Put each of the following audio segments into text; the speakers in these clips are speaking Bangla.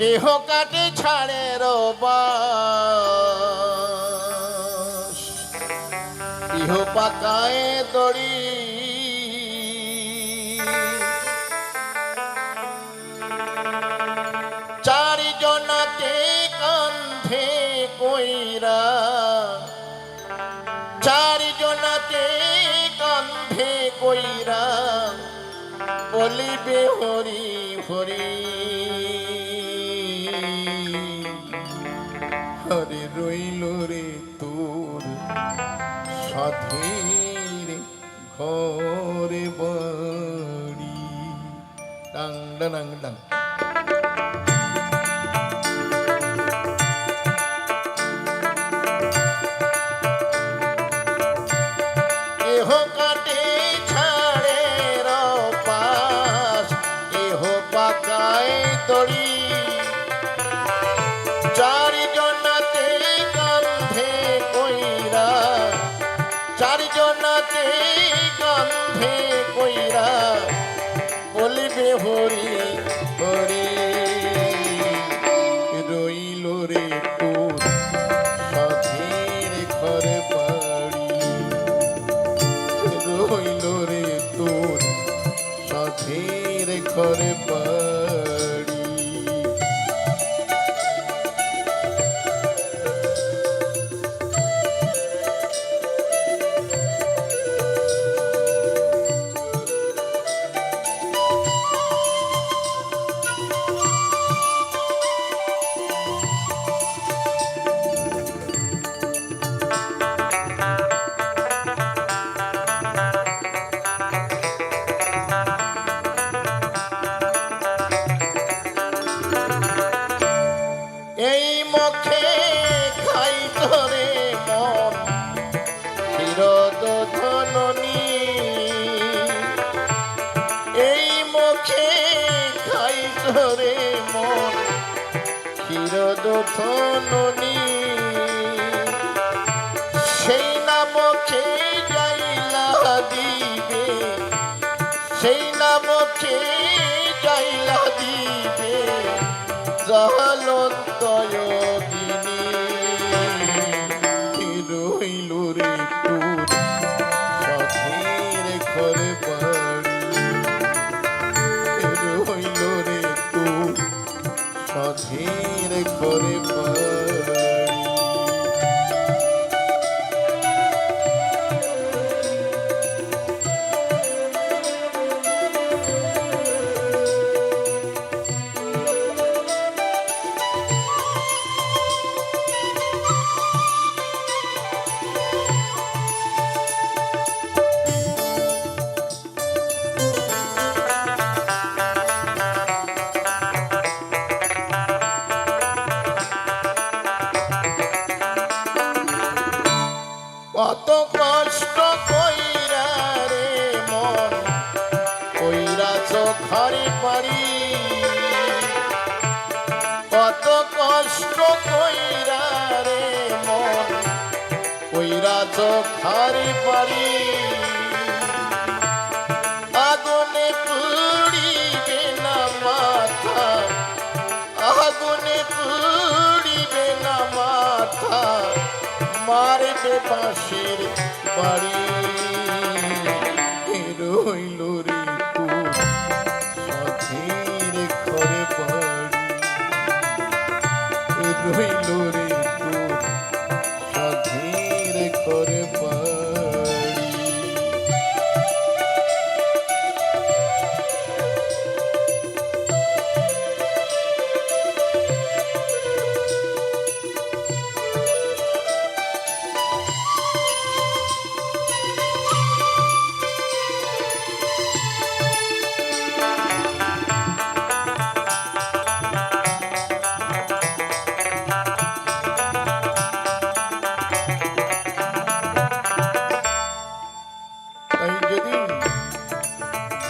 কেহ কাটে ছাড়ের বাস, ইহ পাকায় দড়ি। চারিজনাতে কান্ধে কইরা, চারিজনাতে কান্ধে কইরা বলিবে হরি হরি। হরে রইল রে তোর সাধের ঘরে বাড়ি। ডাং ডাং ডাং। কেহ কাটে ছাড়ের পাশ, কেহ পাকায় দড়ি। চারিজনাতে কান্ধে কইরা, চারিজনাতে কান্ধে কইরা বলিবে হরি হরি। রইল রে তোর সাধের ঘরে বাড়ি, রইল রে তোর সাধের ঘরে বাড়ি। এই মুখে খাই ধরে মন চিরদ ধননি, এই মুখে খাই ধরে মন চিরদ ধননি। সেই নামকে যাইলা দিবে, সেই নামকে যাইলা দিবে জালন্ত যোগিনী। রইল রে তোর সাধের ঘরে বাড়ি, রইল রে তোর সাধের ঘরে বাড়ি। কত কষ্ট কইরা রে মন কইরাছ ঘরে বাড়ি, কত কষ্ট কইরা রে মন কইরাছ ঘরে বাড়ি। আগুনে পুড়িবে না মাথা, আগুনে পুড়িবে না মাথা, মারবে বাঁশের বাড়ি। রইল রে তোর সাধের ঘরে বাড়ি, রইল রে তোর সাধের ঘরে বাড়ি।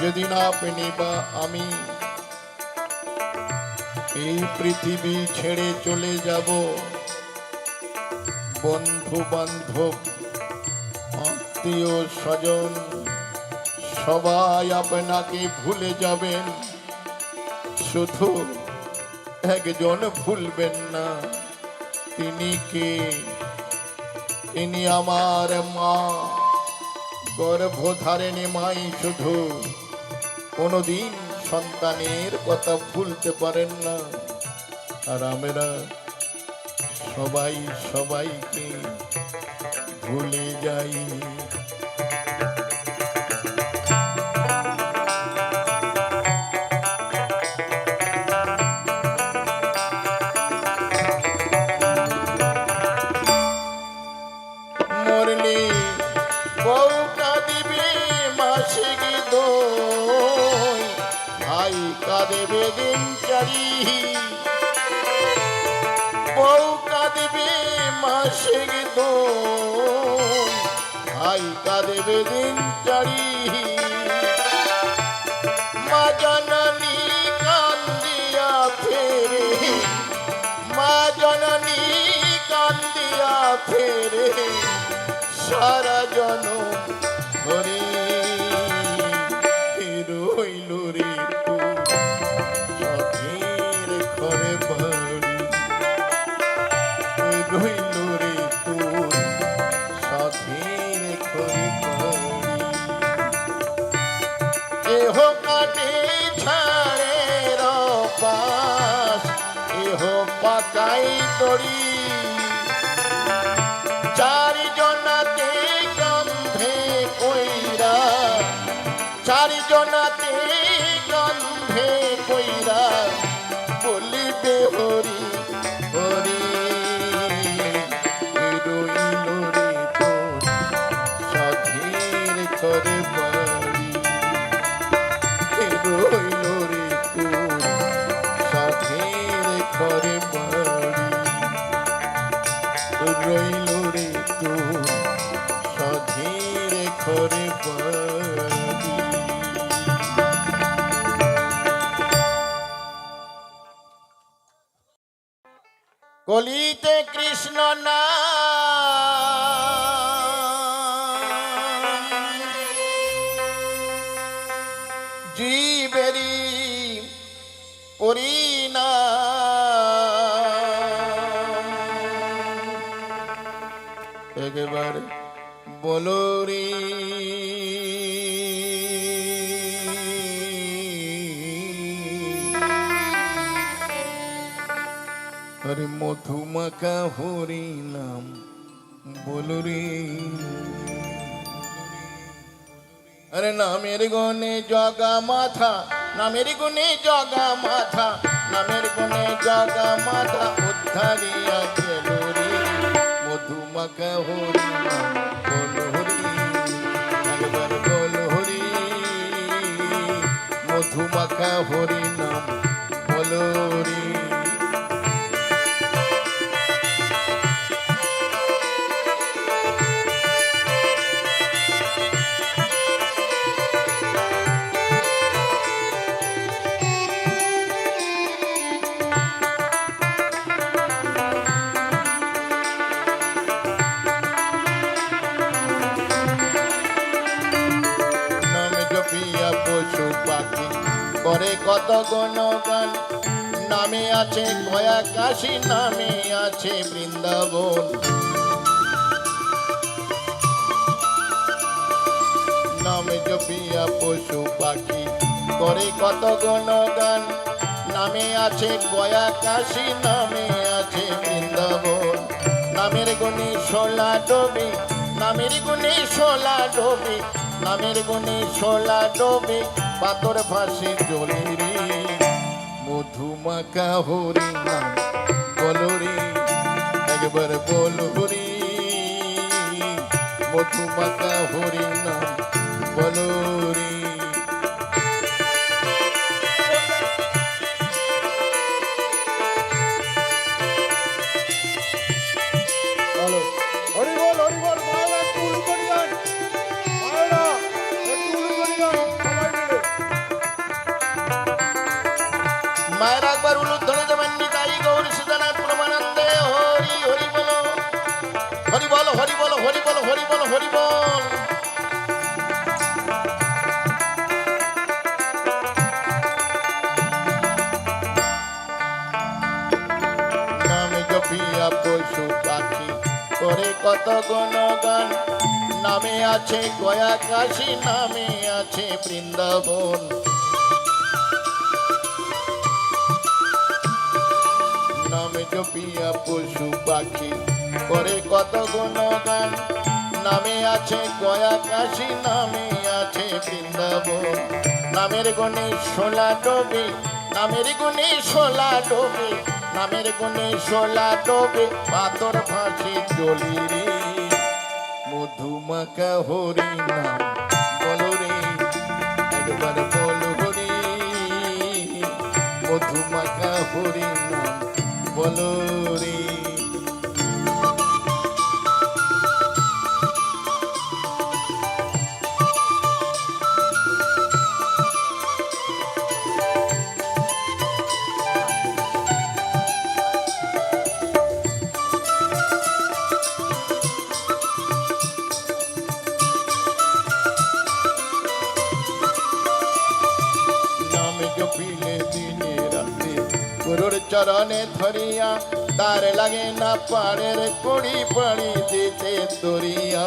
যেদিন আপনি বা আমি এই পৃথিবী ছেড়ে চলে যাব, বন্ধু বান্ধব আত্মীয় স্বজন সবাই আপনাকে ভুলে যাবেন। শুধু একজন ভুলবেন না। তিনি কে? তিনি আমার মা, গর্ভধারিণী মাই। শুধু কোনোদিন সন্তানের কথা ভুলতে পারেন না। আর আমরা সবাই সবাইকে ভুলে যাই। মরলে বউ কাঁদিবে মাসিক দই, ভাই কাঁদেবে দিন চারি। বউ কাঁদিবে মাসিক দই, ভাই কাঁদেবে দিন চারি। মা জননী কান্দিয়া ফেরে, মা জননী কান্দিয়া ফেরে সারা জনম ধরে। রইল রে তোর সাথের ঘরে বাড়ি, রইল রে তোর সাথের ঘরে বাড়ি। এহ কাটে ছাড়ে রপাস, এহ পাকাই তরি। চারি জনাতে গন্ধে কইরা, চারি জনাতে গন্ধে কইরা বলিবে হরি হরি। রইল রে তোর সাধের ঘরে বাড়ি, রইল রে তোর সাধের ঘরে বাড়ি, রইল রে তোর সাধের ঘরে বাড়ি। কলিতে কৃষ্ণ নাম, জীবেরি পরিণাম। একবার বলো রে আরে মধুমাখা হরি নাম বলো রে। আরে নামের গুণে জগা মাথা, নামের গুণে জগা মাথা, নামের গুণে জগা মাথা উদ্ধারিয়া গেল রে। মধুমাখা হরি নাম বলো হরি, একবার বলো হরি। মধুমাখা হরি নাম বলো রে। পশু পাখি করে কত গুণগান, নামে আছে কয়া কাশী, নামে আছে বৃন্দাবন। নামে জপিয়া পশু পাখি করে কত গুণগান, নামে আছে কয়া কাশী, নামে আছে বৃন্দাবন। নামের গুণে সোলা ডোবে, নামের গুণে সোলা ডোবে, নামের গুণে সোলা ডোবে পাথর ফাঁসি জলে রে। মধুমাখা হরি নাম বলো রে, একবার বলো রে। মধুমাখা হরি নাম বলো রে। হরি বল হরি বল। মায়েরা একটু উলু করে যান, মায়েরা একটু উলু করে যান সবাই মিলে। মায়েরা একবার উলুদ ধরে যাবেন। নিতাই গৌর সুদানাথ প্রমানন্দে হরি হরি বলো, হরি বলো হরি বলো হরি বলো হরি বলো হরি বল। জপিয়া পশু পাখি করে কত গুণগান নামে আছে গয়া কাশী নামে আছে বৃন্দাবন নামে জপিয়া পশু পাখি করে কত গুণগান নামে আছে গয়া কাশী নামে আছে বৃন্দাবন নামের গুণে শোলা ডোবে নামের গুণে শোলা ডোবে নামের গুণে শোলা ডোবে পাথর ফাঁসি জলি রে মধুমাখা হরি নাম বলো রে একবার বলো হরি মধুমাখা হরি নাম বলো রে জপিলে দিনে রাতে গুরুর চরণে ধরিয়া তার লাগে না পাড়ের কুড়ি পাড়ি দিতে দরিয়া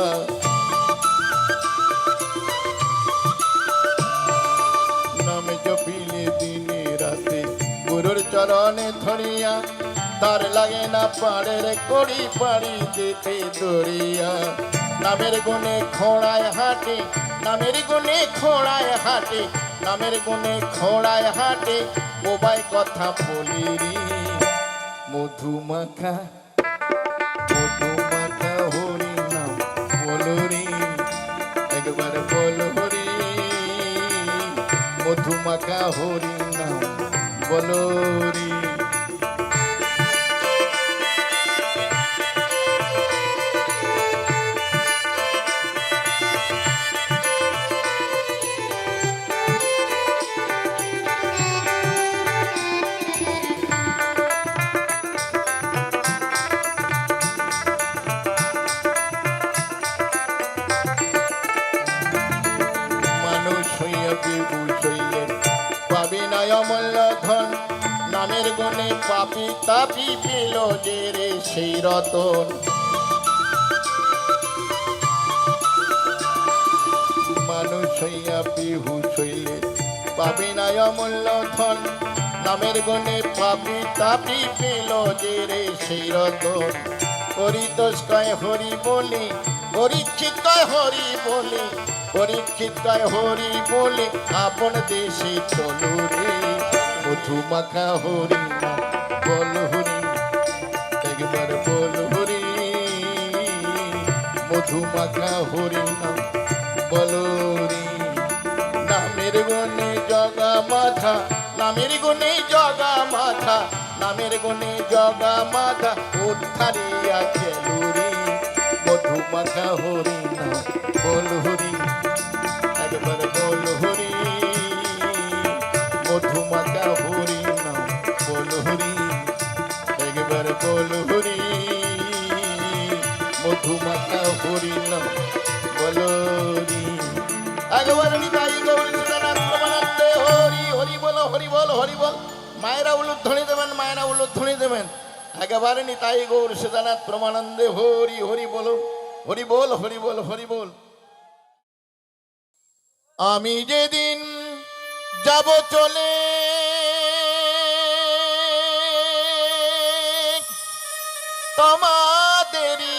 নামে জপিলে দিনে রাতে গুরুর চরণে ধরিয়া তার লাগে না পাড়ের কুড়ি পাড়ি দিতে দরিয়া নামের গুণে খোড়ায় হাঁটে নামের গুণে খোড়ায় হাঁটে নামের গুণে খোড়ায় হাঁটে বোবাই কথা বলি রে মধুমাখা হরি নাম বলো রে একবার বলো হরি মধুমাখা হরি নাম বলো রে পাবি না অমূল্য ধন নামের গুণে পাপি তাপি পেল যে রে সেই রতন মানুষ হইয়া বিহু শৈলে পাবি না অমূল্য ধন নামের গুণে পাপি তাপি পেল যে রে সেই রতন পরিতোষ কয় হরি বলে পরীক্ষিত কয় হরি বলে পরীক্ষিত কয় হরি বলে আপন দেশে চলো রে মধুমাখা হরি না বল হরি একবার বল হরি মধুমাখা হরি না বল রে নামের গুণে জগা মাথা নামের গুণে জগা মাথা নামের গুণে জগা মাথা উদ্ধারিয়া চলো রে মধুমাখা হরি না বল হরি একবার বল হরি মধুমাখা হরি না বল হরি একবার বল হরি মধুমাখা হরি না বল হরি একবার নিতাই গৌরী সুতরাং প্রমাণান্তে হরি হরি বল হরি বল হরি বল মায়েরা উলুধ্বনি দেবেন মায়েরা উলুধ্বনি দেবেন একেবারে নিতাই গৌর সীতানাথ প্রমানন্দে হরি হরি বলো হরি বল হরি বল হরি বল আমি যেদিন যাব চলে তোমাদেরই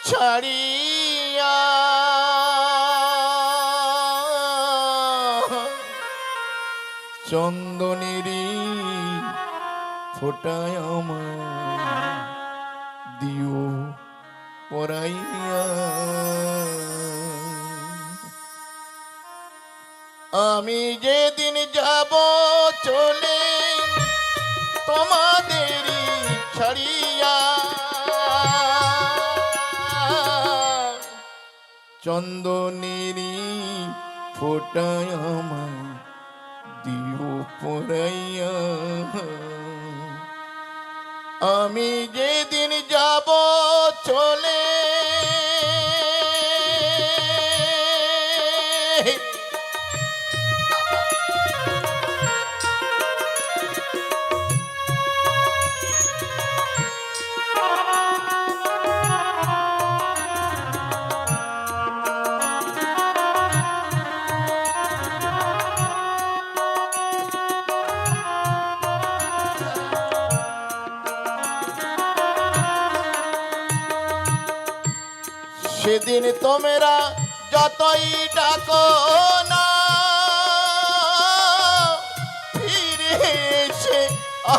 ছাড়িয়া চন্দনেরই ফোটায় আমার দিও পরাইয়া আমি যেদিন যাব চলে তোমাদেরই ছাড়িয়া চন্দনেরই ফোটায় আমার দিও পরাইয়া আমি যেদিন যাব চলে সেদিন তোমরা যতই ডাকো না ফিরে এসে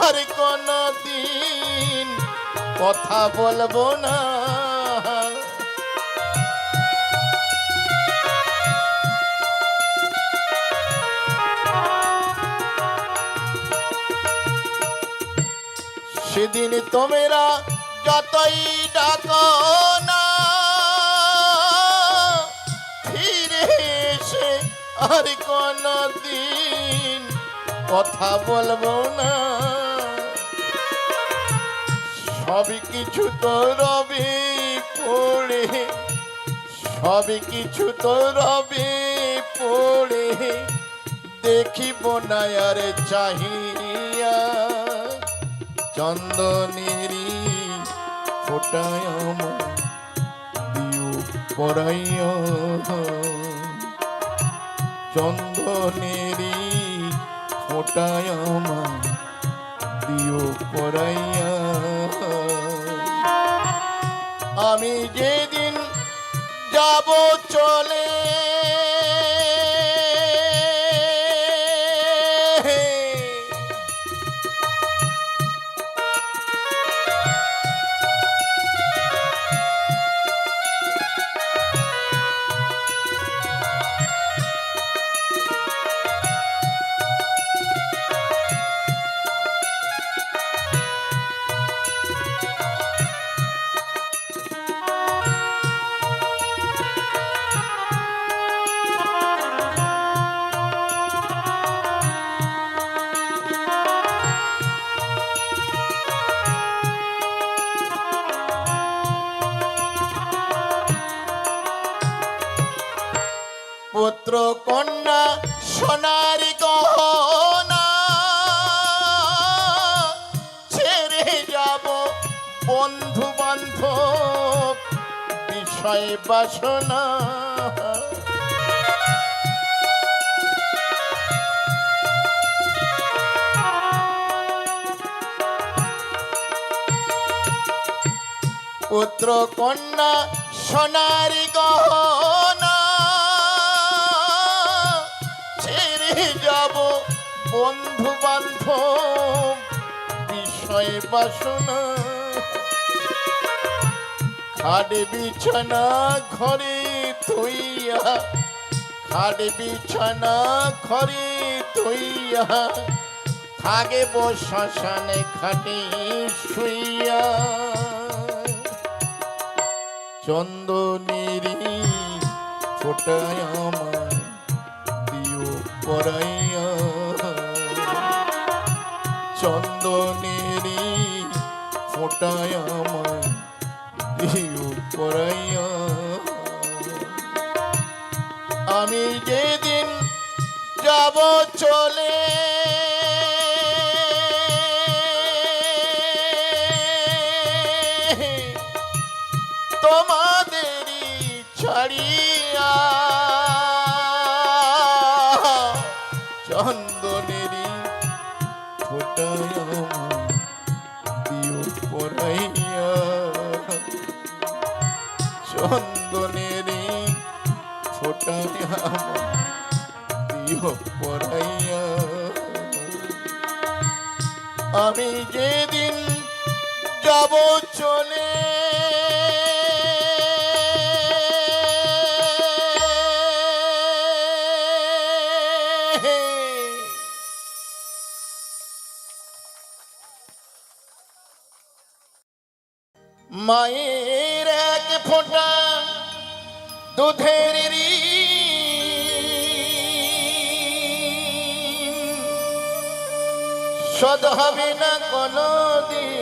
আর কোনো দিন কথা বলবো না। সেদিন তোমরা যতই ডাকো না ফিরে এসে আর কোনো দিন কথা বলবো না। সব কিছু তো রবে পড়ে, সব কিছু তো রবে পড়ে, দেখিব না আর চাহিয়া। চন্দনেরি ফোটায় দিও পরাইয়া, চন্দনেরি ফোটায় দিও পরাইয়া। আমি যেদিন যাব চলে পুত্র কন্যা সোনার গহনা ছেড়ে যাব, বন্ধু বান্ধব বিষয় বাসনা। পুত্র কন্যা সোনার গহনা ছেড়ে যাব, বন্ধু বান্ধব বিষয় বাসনা। খাট বিছানা ঘরে থইয়া, খাট বিছানা ঘরে থইয়া, থাকব শ্মশানে খাটে শুইয়া। চন্দনেরি ফোটায় আমায় দিও পরাইয়া, চন্দনেরি ফোটায় আমায় দিও পরাইয়া। আমি যেদিন যাব চলে তোমাদেরই ছাড়িয়া, চন্দনেরি ফোটায় দিও পরাইয়া, চন্দনেরি ফোটায় দিও পরাইয়া। আমি যেদিন যাব চলে মায়ের এক ফোঁটা দুধের শোধ হবে না কোনো দিন।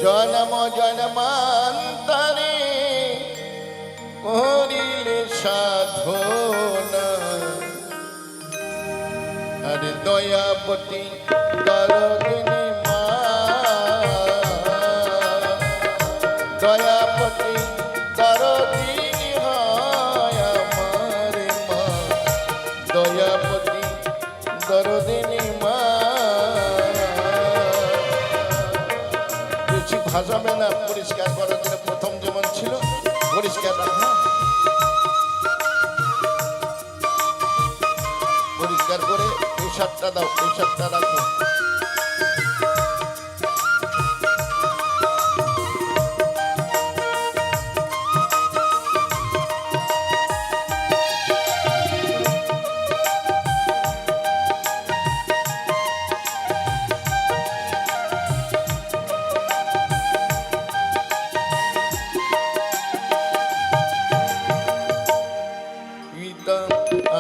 জন্ম জন্মান্তরে করিলে সাধনা, আর দয়াবতী দরদিনী মা, দয়াবতী দরদিনী হয় আমার মা, দয়াবতী দরদিনী মা। ভাসাবে না, পরিষ্কার করার জন্য প্রথম যেমন ছিল পরিষ্কার রাখা, পরিষ্কার করে পেশাবটা দাও, পেশাবটা রাখো।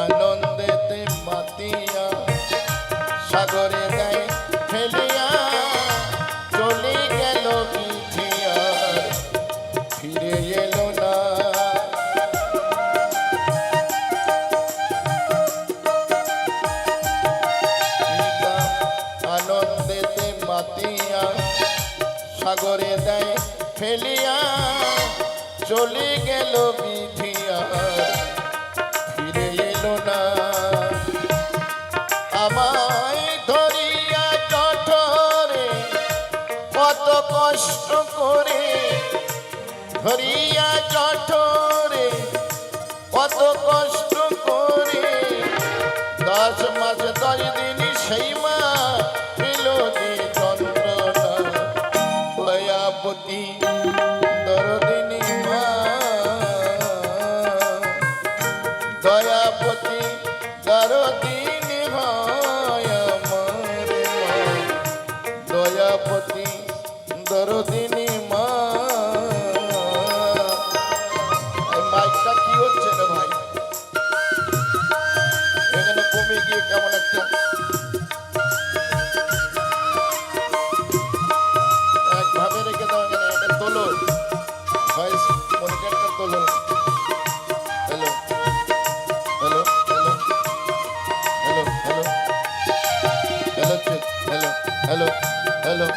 আনন্দেতে মাতিয়া সাগরে গায়ে ফেলিয়া চলে গেল পিছিয়া, ফিরে এলো না। আনন্দেতে মাতিয়া সাগরে দেয় ফেলিয়া চলে গেল বিধিয়া, ফিরে এলো না। আমায় ধরিয়া জঠরে কত কষ্ট করে, ধরিয়া জঠরে কত কষ্ট করে, 10 মাস 10 দিন সেই মা পেল যে যন্ত্রণা। দয়াবতী দরদিনী মা, দয়াবতী দরদিনী হয় আমার মা, দয়াবতী দরদিনী মা। এই মাইকটা কি হচ্ছে রে ভাই? এখানে কমে গিয়ে কেমন একটা একভাবে রেখে দাও, এখানে এটা তোলো, ভয়েস মনিটরটা তোলো। Hello hello hello hello hello hello check, hello hello hello.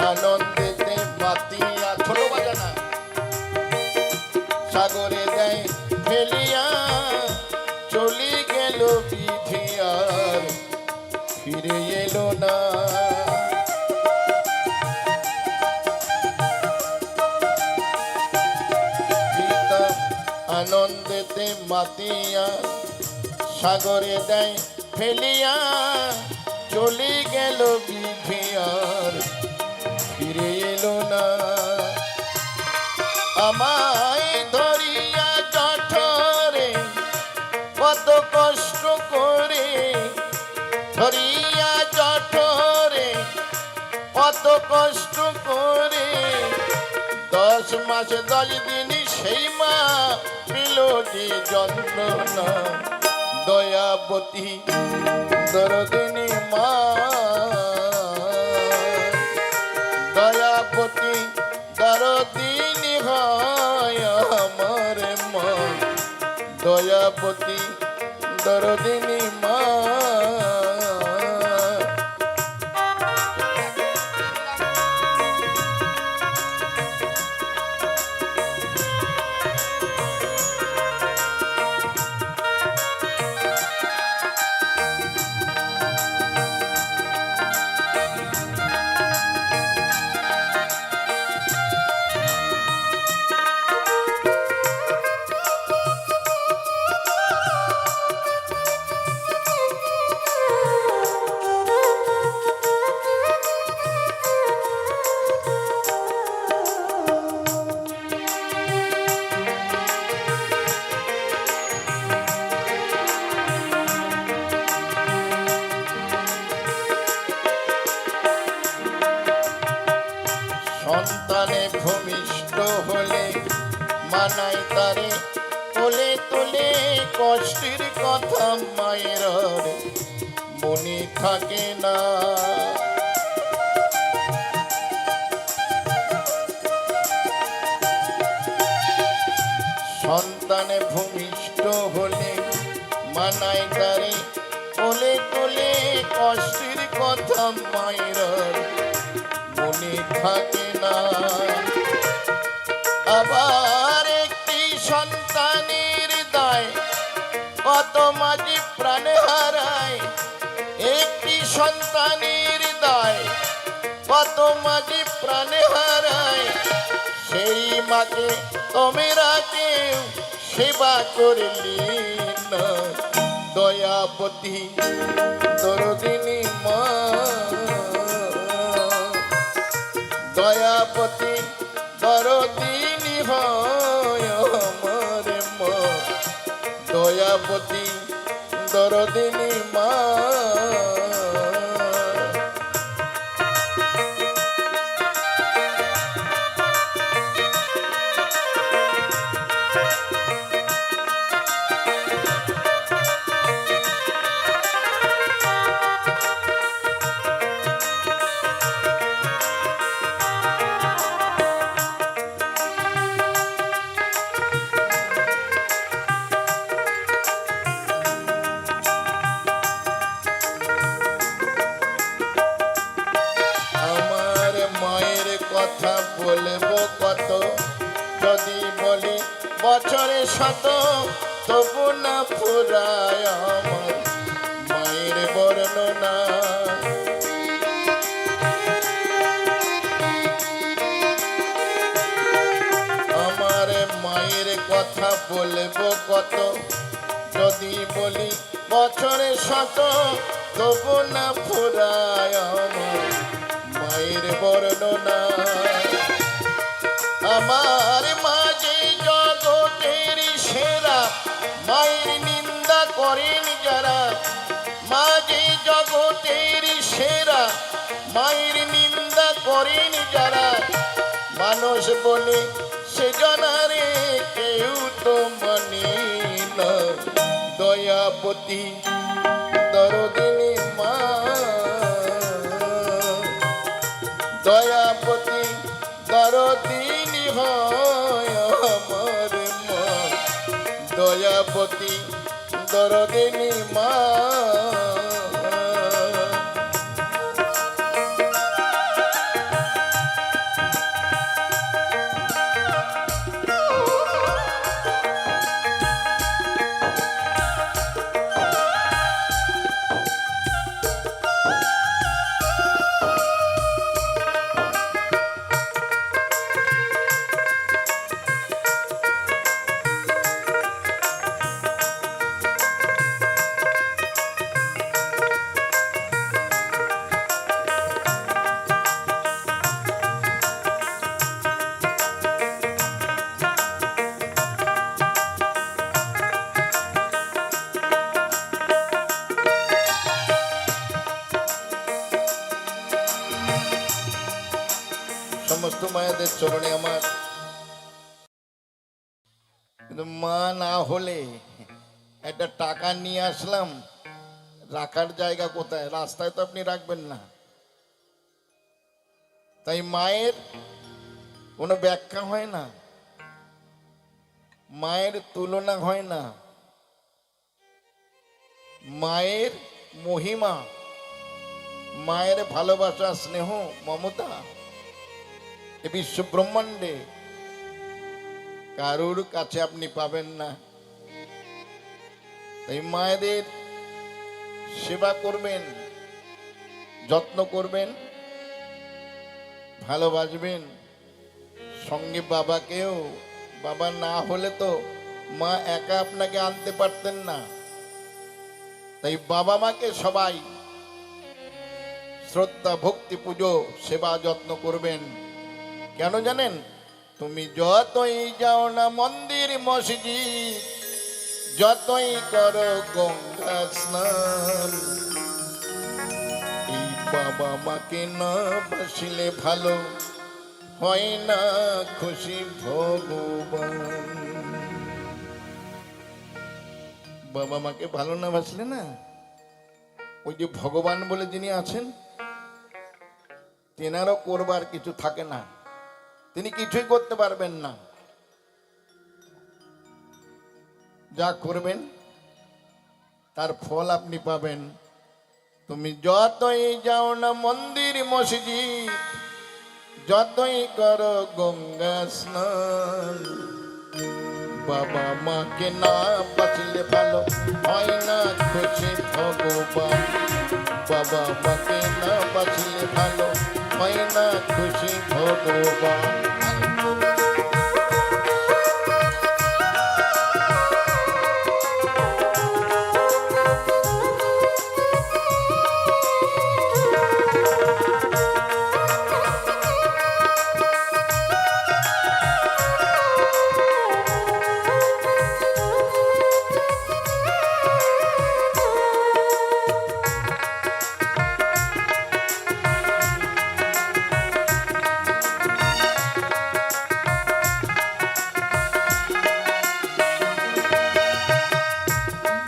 আনন্দেতে মাতিয়া, ছোট বাজানা, সাগরে দেয় ফেলিয়া চলে গেল বিধিয়ার, ফিরে এলো না। পিতা আনন্দেতে মাতিয়া সাগরে দেয় ফেলিয়া চলে গেল বিধিয়ার, ফিরে এলো না। আমায় ধরিয়া জঠরে কত কষ্ট করে, ধরিয়া জঠরে কত কষ্ট করে, 10 মাস 10 দিন সেই মা পেল যে যন্ত্রণা। দয়াবতী দরদিনী মা, দয়াবতী দরদিনী হয় আমার মা, দয়াবতী দরদিনী মা। সন্তানে ভূমিষ্ঠ হলে মানাই তারে তোলে তোলে, কষ্টের কথা মায়ের মনে থাকে না। সন্তানে ভূমিষ্ঠ হলে মানাই তারে তোলে তোলে, কষ্টের কথা মায়ের উনি থাকে না। আবার একটি সন্তানের দায় কত মাঝি প্রাণ হারায়, একটি সন্তানের দায় কত মাঝি প্রাণ হারায়, সেই মাকে তোমরা কেউ সেবা করলি না। দয়াবতী দরদিনী মা, দয়াবতী দরদিনী হয় আমার মা, দয়াবতী দরদিনী মা। আমার মায়ের কথা বলবো কত, যদি বলি বছরে শত তবু না ফুরায় আমার মায়ের বর্ণনা। আমার মায়ের কথা বলবো কত, যদি বলি বছরে শত তবু না ফুরায় আমার মায়ের বর্ণনা। আমার মাঝে জগতের সেরা, মায়ের নিন্দা করেন যারা, মাঝে জগতের সেরা, মায়ের নিন্দা করেন যারা, মানুষ বলে সে জনারে কেউ তো মানে না। দয়াবতী দরদিনী মা, দয়াবতী দরদিনী হয় আমার মা, দয়াবতী দরদিনী মা। সমস্ত মায়েদের চরণে আমার, কিন্তু মা না হলে একটা টাকা নিয়ে আসলাম, রাখার জায়গা কোথায়? রাস্তায় তো আপনি রাখবেন না। তাই মায়ের কোনো ব্যাখ্যা হয় না, মায়ের তুলনা হয় না। মায়ের মহিমা, মায়ের ভালোবাসা, স্নেহ, মমতা এ বিশ্ব ব্রহ্মাণ্ডে কারুর কাছে আপনি পাবেন না। তাই মায়েদের সেবা করবেন, যত্ন করবেন, ভালোবাসবেন। সঙ্গে বাবাকেও, বাবা না হলে তো মা একা আপনাকে আনতে পারতেন না। তাই বাবা মাকে সবাই শ্রদ্ধা, ভক্তি, পুজো, সেবা, যত্ন করবেন। কেন জানেন? তুমি যতই যাও না মন্দির মসজিদ, যতই করো গঙ্গা স্নান, এই বাবা মাকে না বাসিলে ভালো হয় না খুশি ভগবান। বাবা মাকে ভালো না বাসলে না, ওই যে ভগবান বলে যিনি আছেন, তেনারও করবার কিছু থাকে না, তিনি কিছুই করতে পারবেন না। যা করবেন তার ফল আপনি পাবেন। তুমি যতই যাও না মন্দির মসজিদ, যতই করো গঙ্গা স্নান, বাবা মাকে না বাঁচলে ভালো হয় না খুশি ভগবান। বাবা মাকে না বাঁচলে ভালো হয় না খুশি ভগবান।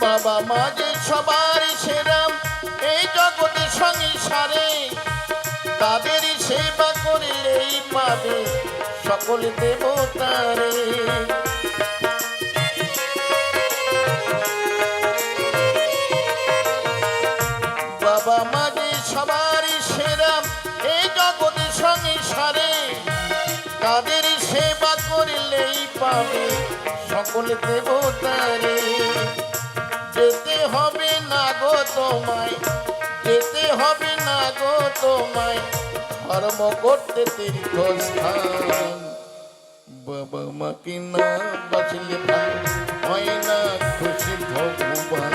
বাবা মা যে সবার সেরাম এই জগতে সংসারে, তাদেরই সেবা করলেই পাবে সকল দেবতারে। বাবা মা যে সবার সেরাম এই জগতে সংসারে, তাদেরই সেবা করলেই পাবে সকল দেবতারে। যেতে হবে না গো তোমায়, যেতে হবে না গো তোমায় ধর্ম করতে তীর্থস্থান। বাবা মাকে না বাঁচলে ভালো হয় না খুশি ভগবান।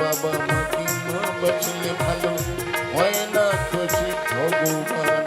বাবা মাকে না বাঁচলে ভালো হয় না খুশি ভগবান।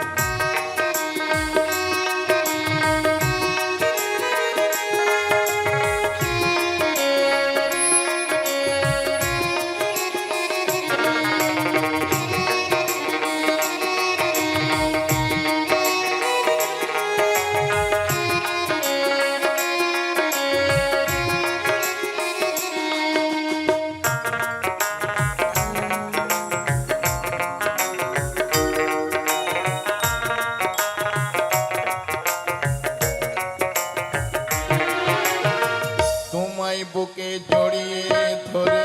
বুকে জড়িয়ে ধরে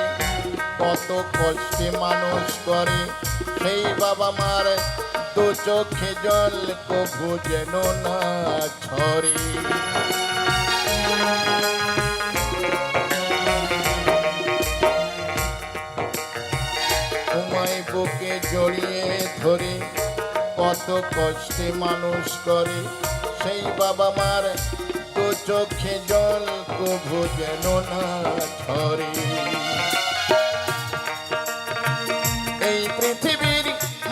কত কষ্টে মানুষ করে, সেই বাবা মার দু চোখে জল কভু যেন না ঝরে। তোমায় বুকে জড়িয়ে ধরে কত কষ্টে মানুষ করে, সেই বাবা মার দু চোখে জল কভু যেন না ঝরে। এই পৃথিবীর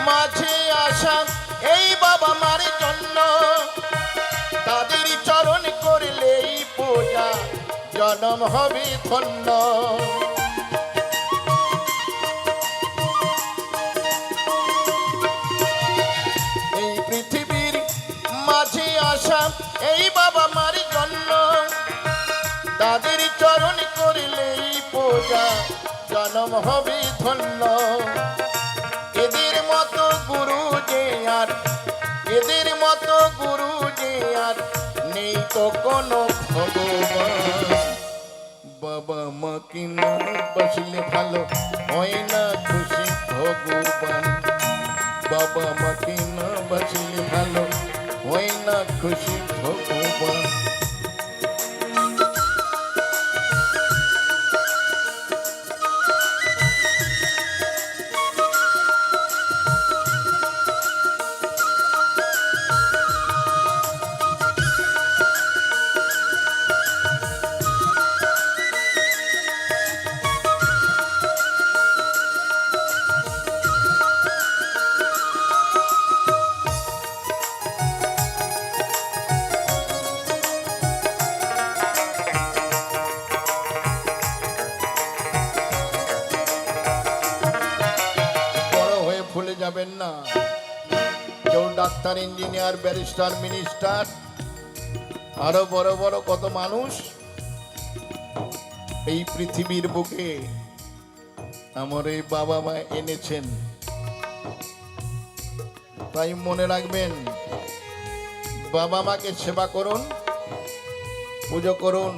মাঝে আসা এই বাবা মার জন্য, তাদের চরণ করলেই পূজা জনম হবে ধন্য। এই পৃথিবীর মাঝে আসা এই বাবা মার জন্য, তাদের চরণ করলেই পূজা জনম হবে ধন্য। এদের মতো গুরু যে আর, এদের মতো গুরু যে আর নেই তো কোনো ভগবান। বাবা মাকে না বাঁচলে ভালো হয় না খুশি ভগবান। বাবা মাকে না বাঁচলে ভালো হয় না খুশি ভগবান। যাবেন না, কেউ ডাক্তার, ইঞ্জিনিয়ার, ব্যারিস্টার, মিনিস্টার, আরো বড় বড় কত মানুষ এই পৃথিবীর বুকে আমার এই বাবা মা এনেছেন। তাই মনে রাখবেন, বাবা মাকে সেবা করুন, পুজো করুন,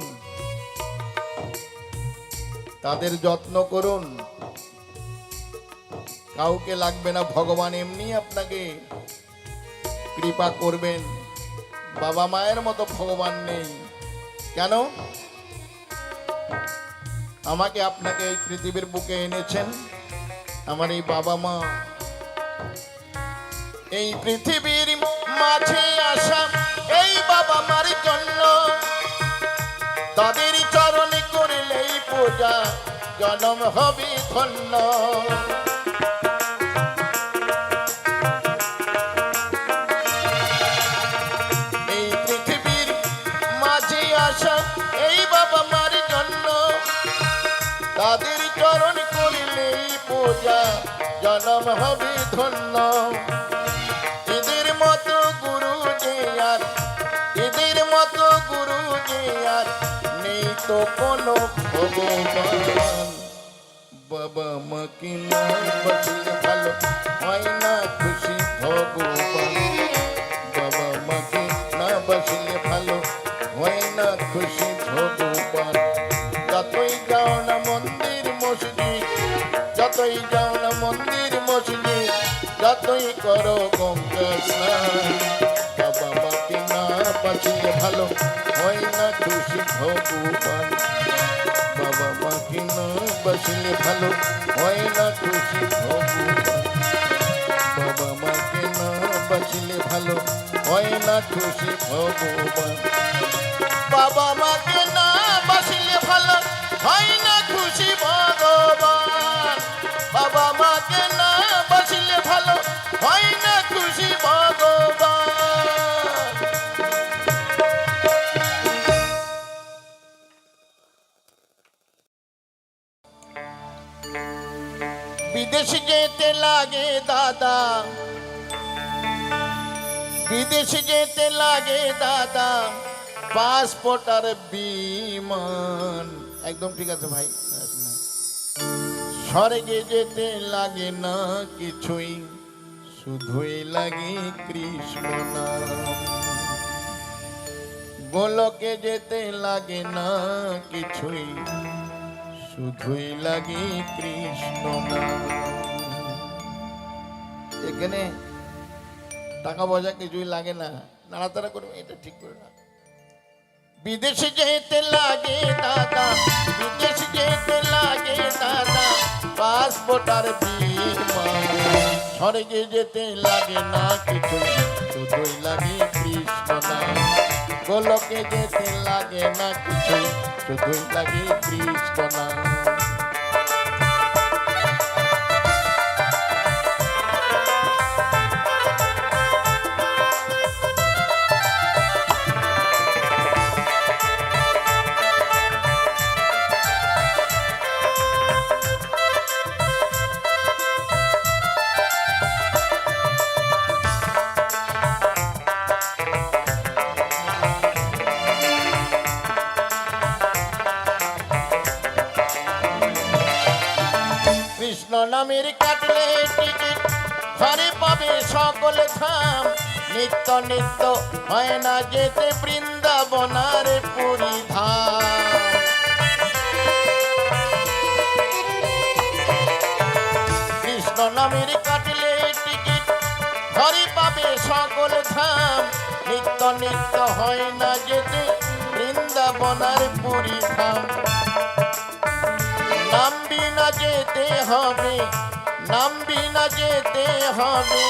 তাদের যত্ন করুন। কাউকে লাগবে না, ভগবান এমনি আপনাকে কৃপা করবেন। বাবা মায়ের মতো ভগবান নেই। কেন? আমাকে আপনাকে এই পৃথিবীর বুকে এনেছেন আমার এই বাবা মা। এই পৃথিবীর মাঝে আসা এই বাবা মার জন্য, তাদের চরণে করলেই পূজা জনম হবে ধন্য। এই পৃথিবীর মাঝে আসা এই বাবা মার জন্য, তাদের চরণ করলেই পূজা জনম হবে ধন্য। এদের মতো গুরু যে আর, এদের মতো গুরু যে আর নেই তো কোনো ভগবান। বাবা মাকে না বাঁচলে ভালো হয় না খুশি ভগবান। বাবা মাকে না বাঁচলে ভালো হয় না খুশি ভগবান। যতই যাও না মন্দির মসজিদ, যতই যাও না মন্দির মসজিদ, যতই করো গঙ্গা স্নান, বাবা মাকে না বাঁচলে ভালো হয় না খুশি ভগবান। বাবা মাকে না বাঁচলে ভালো হয় না খুশি ভগবান। বাবা মাকে না বাঁচলে ভালো হয় না খুশি ভগবান। বাবা মাকে না বাঁচলে ভালো হয় না খুশি ভগবান। বাবা মাকে না বাঁচলে ভালো হয় না খুশি ভগবান। বিদেশ যেতে লাগে দাদা, বিদেশ যেতে লাগে দাদা, পাসপোর্ট আর বিমান। একদম ঠিক আছে ভাই। স্বর্গে যেতে লাগে না কিছুই, শুধুই লাগে কৃষ্ণ নাম। গোলকে যেতে লাগে না কিছুই, শুধুই লাগে কৃষ্ণ নাম। এখানে টাকা পয়সা কিছুই লাগে না, নাড়াতাড়া করবে, এটা ঠিক করে না। বিদেশে যেতে লাগে দাদা, বিদেশ যেতে লাগে দাদা, পাসপোর্ট আর বিমান। স্বর্গে যেতে লাগে না কিছু, শুধুই লাগে কৃষ্ণ নাম। গোলকে যেতে লাগে না কিছু, শুধুই লাগে কৃষ্ণ নাম। কৃষ্ণ নামের কাটলে টিকিট ঘরে পাবে সকল ধাম। নিত্য নিত্য হয় না যেতে বৃন্দাবনার পুরী ধাম। কৃষ্ণ নামের কাটলে টিকিট ঘরে পাবে সকল ধাম। নিত্য নিত্য হয় না যেতে বৃন্দাবনার পুরী ধাম। নাম বিনা যেতে হবে, নাম বিনা যেতে হবে,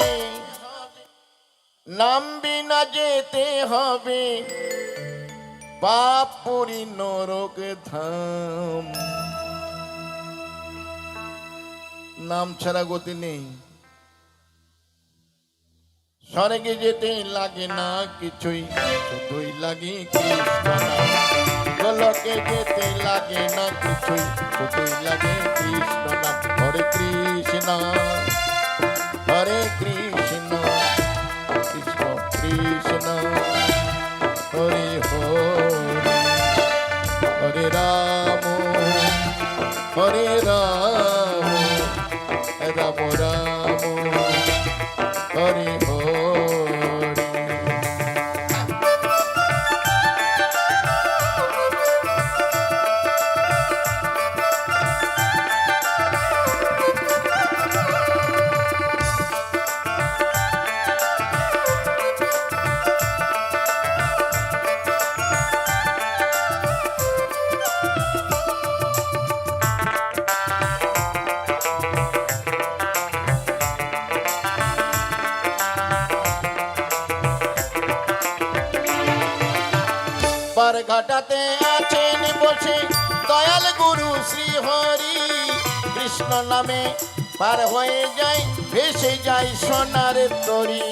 নাম বিনা যেতে হবে পাপ পুরী নরক ধাম। নাম ছাড়া গতি নেই। স্বর্গে যেতে লাগে না কিছুই, শুধুই লাগে কৃষ্ণ নাম। গোলকে যেতে লাগে না কিছুই, শুধুই লাগে কৃষ্ণ নাম। হরে কৃষ্ণ হরে কৃষ্ণ, কৃষ্ণ কৃষ্ণ হরে হরে, হরে রাম হরে রাম, রাম রাম হরে হরে। ঘাটাতে আছেন বসে দয়াল গুরু শ্রী হরি, কৃষ্ণ নামে পার হয়ে যায় ভেসে যায় সোনার তরী।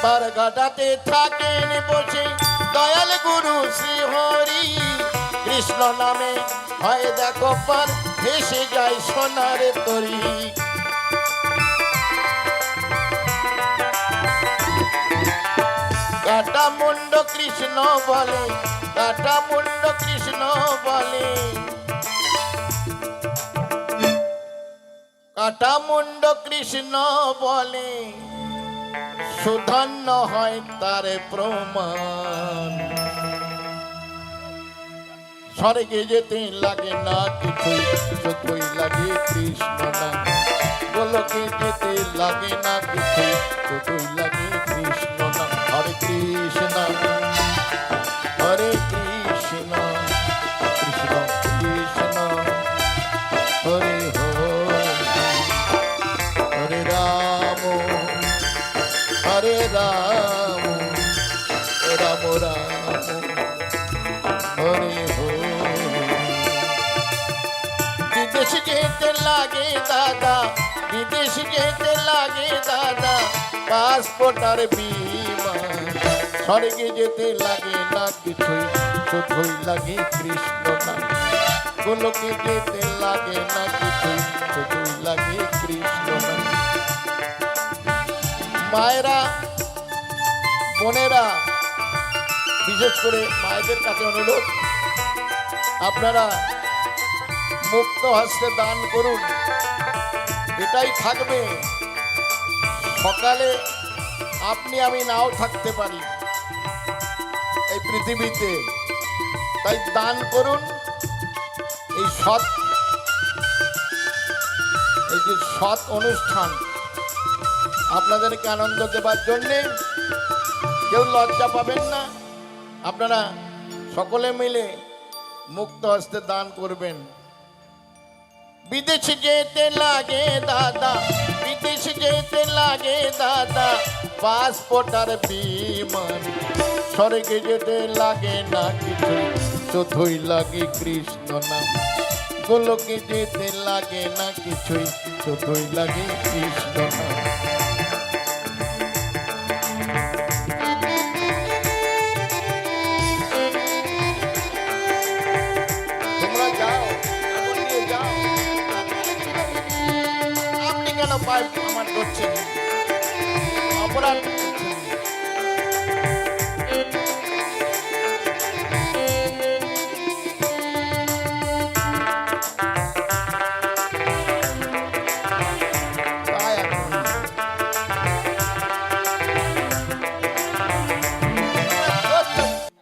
পার ঘাটাতে থাকেন বসে দয়াল গুরু শ্রী হরি, কৃষ্ণ নামে হয় দেখো পার ভেসে যায় সোনার তরী। কাটা মুন্ড কৃষ্ণ বলে, কাটা মুন্ড কৃষ্ণ বলে, কাটা মুন্ড কৃষ্ণ বলে, সুধন্য হয় তার প্রমাণ। স্বর্গে যেতে লাগে না কিছুই, শুধুই লাগে কৃষ্ণ নাম। গোলকে যেতে লাগে না কিছুই, শুধুই লাগে কৃষ্ণ নাম। হরে কৃষ্ণ হরে কৃষ্ণ কৃষ্ণ কৃষ্ণ হরে হরে, হরে রাম হরে রাম রাম রাম হরে হরে। বিদেশ যেতে লাগে দাদা, বিদেশ যেতে লাগে দাদা, পাসপোর্ট আর বিমান। স্বর্গে যেতে লাগে না কিছুই, শুধুই লাগে কৃষ্ণ নাম। গোলকে যেতে লাগে না কিছুই, শুধুই লাগে কৃষ্ণ নাম। মায়েরা বোনেরা, বিশেষ করে মায়েদের কাছে অনুরোধ, আপনারা মুক্ত হস্তে দান করুন। এটাই থাকবে। সকালে আপনি আমি নাও থাকতে পারি এই পৃথিবীতে, তাই দান করুন। এই যে সৎ অনুষ্ঠান আপনাদেরকে আনন্দ দেবার জন্যে, কেউ লজ্জা পাবেন না। আপনারা সকলে মিলে মুক্ত হস্তে দান করবেন। বিদেশ যেতে লাগে দাদা, বিদেশ যেতে লাগে দাদা, পাসপোর্ট আর বিমান। স্বর্গে যেতে লাগে না কিছুই, শুধুই লাগে কৃষ্ণ নাম। গোলকে যেতে লাগে না কিছুই, শুধুই লাগে কৃষ্ণ নাম। আমার করছেন অপরাধ করছেন।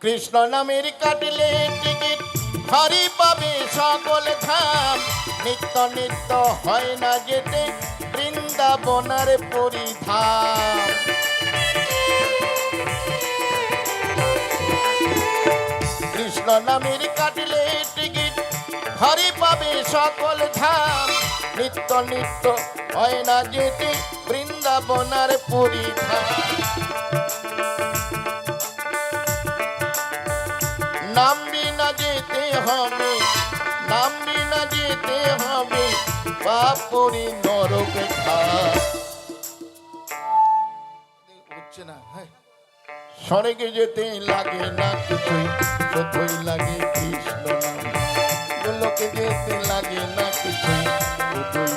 কৃষ্ণ নামের কাটলে টিকিট হরি পাবে সকল ধাম। নিত্য নিত্য হয় না যেতে বৃন্দাবনার পরিধাম। কৃষ্ণ নামের কাটলে টিকিট হরি পাবে সকল ধাম। নিত্য নিত্য হয় না যেতে বৃন্দাবনার পরিধাম। নাম বিনা যেতে হবে, নাম বিনা যেতে হবে, বাপুরি নরক হচ্ছে না। স্বর্গে যেতে লাগে না কিছুই, শুধুই লাগে কৃষ্ণ নাম। গোলকে যেতে লাগে না কিছুই, শুধুই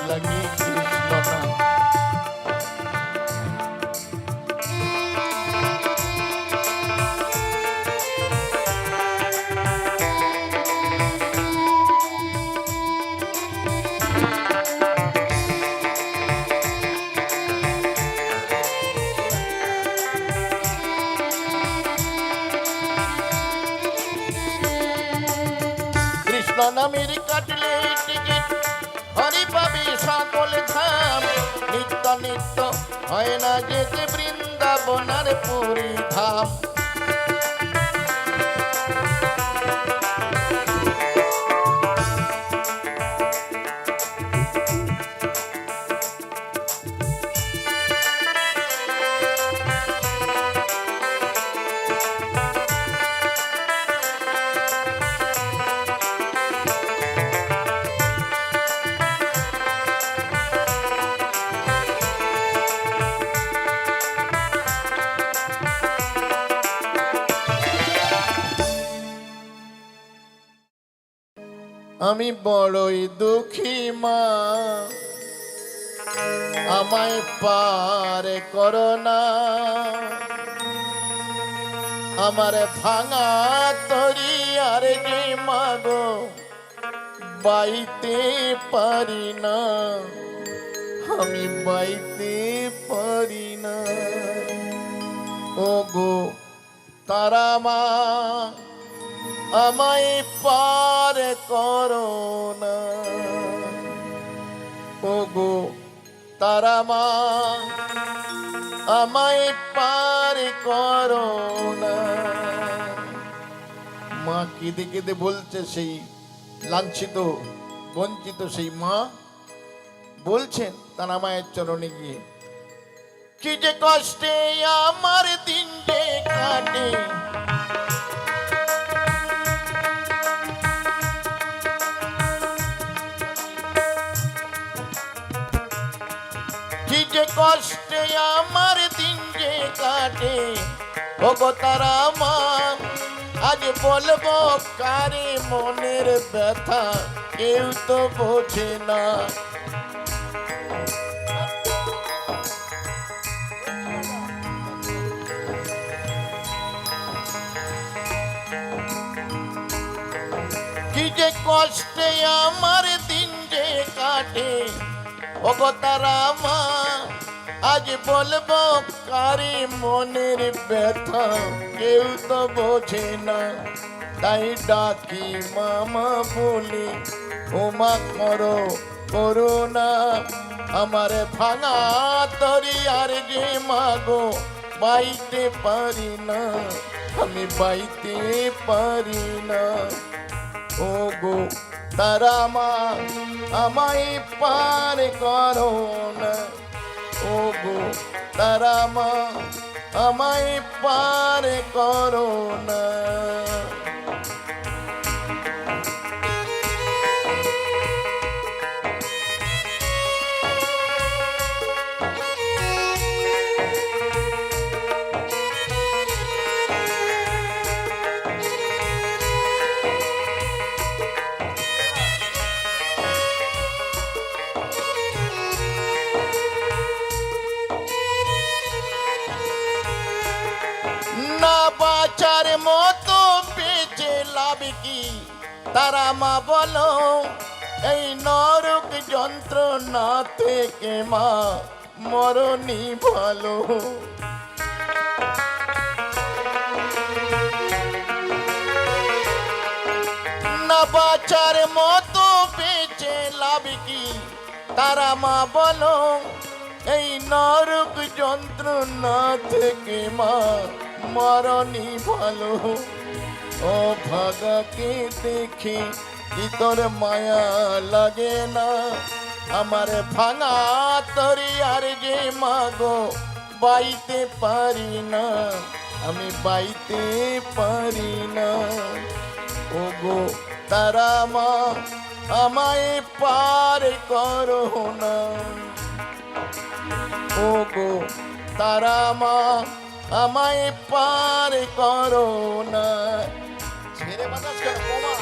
ননামির কাটলে টিকিট হরি পাবি সকল ধাম নিত্য নিত্য হয় না যেতে বৃন্দাবনার পুরী ধাম আমি বড়ই দুঃখী মা আমায় পার করো না আমার ভাঙা তরি আর যে মাগো বাইতে পারি না আমি বাইতে পারি না ও গো তারা মা আমায় পার করো না ও গো তারা মা আমায় পার করো না মা কেঁদে কেঁদে বলছে সেই লাঞ্ছিত বঞ্চিত সেই মা বলছেন তারা মায়ের চরণে গিয়ে কি যে কষ্টে আমার দিন যে কাটে কি যে কষ্টে আমার দিন যে কাটে ওগো তারা মা আজ বলবো কারে মনের ব্যথা কেউ তো বোঝে না কি যে কষ্টে আমার দিন যে কাটে ওগো তারা মা আজ বলবো কারি মনের ব্যথা কেউ তো বোঝে না তাই ডাকি মামা বলি ওমা করো করুণা আমার ভাঙা তরি আর যে মাগো বাইতে পারি না আমি বাইতে পারি না ও গো তারা মা আমায় পার করো না ও গো তারা মা আমায় পার করো না না বাঁচার মতো বেঁচে লাভ কি তারা মা বলো এই নরক যন্ত্রণা থেকে মা মরণই ভালো না বাঁচার মতো বেঁচে লাভ কি তারা মা বলো এই নরক যন্ত্রণা থেকে মা মরণই ভালো ও ভাগাকে দেখে কি তোর মায়া লাগে না আমার ভাঙা তরি আর যে মাগো বাইতে পারি না আমি বাইতে পারি না ও গো তারা মা আমায় পার করো না ও গো তারা মা আমায় পার করো না ছেড়ে বাতাস কেন বোমা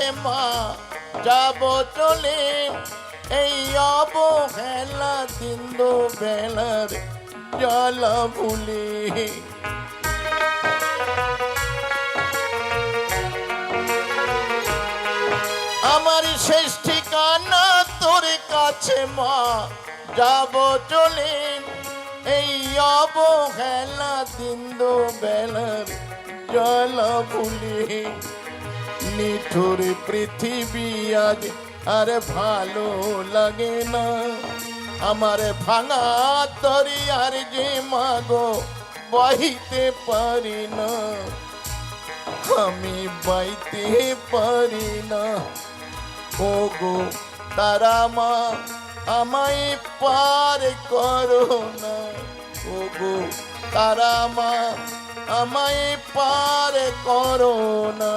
কাছে মা যাব চলে, এই অবহেলা দিন বেলার জ্বালা ভুলে। আমার শেষ ঠিকানা তোর কাছে মা যাব চলে, এই অবহেলা দিন বেলার জ্বালা ভুলে। নিঠুর পৃথিবী আজ আর ভালো লাগে না, আমার ভাঙা তরি আর যে মাগো বহিতে পারি না, আমি বাইতে পারি না। ও গো তারা মা আমায় পার করো না, ও গো তারা মা আমায় পার করো না।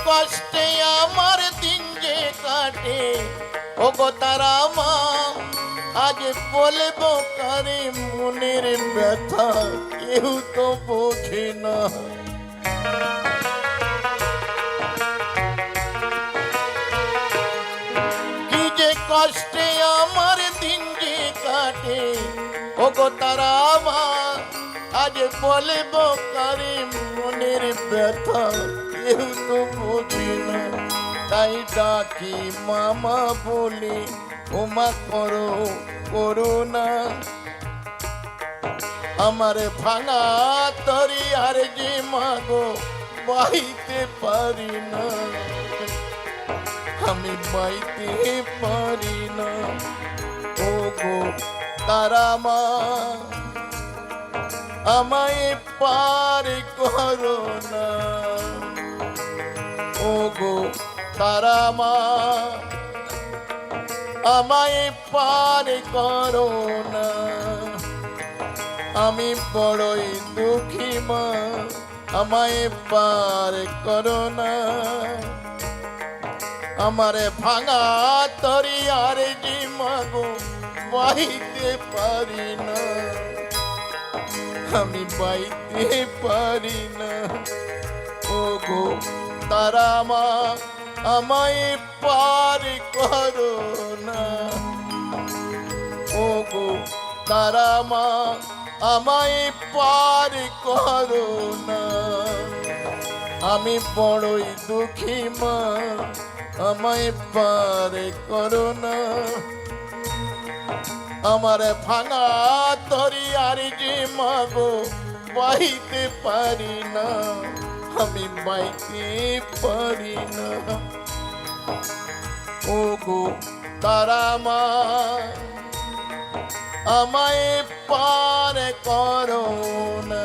কষ্টে আমার দিন যে কাটে, ও গো তারা মা আজ বলবো কারে মনের ব্যথা, কেউ তো বোঝে না। কি যে কষ্টে আমার দিন যে কাটে, ও গো তারা মা আজ বলবো কারে মনের ব্যথা, কেউ তো বোঝে না। তাই ডাকি মামা বলে ওমা করো করুণা, আমার ভাঙা তরি আর যে মাগো বাইতে পারি না, আমি বাইতে পারি না। ও গো তারা মা আমায় পার করো না, ও গো তারা মা আমায় পার করো না। আমি বড়ই দুঃখী মা আমায় পার করো না, আমার ভাঙা তরি আর যে মাগো বাইতে পারি না, আমি বাইতে পারি না। ও গো তারা মা আমায় পার করো না, ও গো তারা মা আমায় পার করো না। আমি বড়ই দুঃখী মা আমায় পার করো না, আমার ভাঙা তরি আর যে মাগো বাইতে পারি না, আমি বাইতে পারি না। ও গো তারা মা আমায় পার করো না।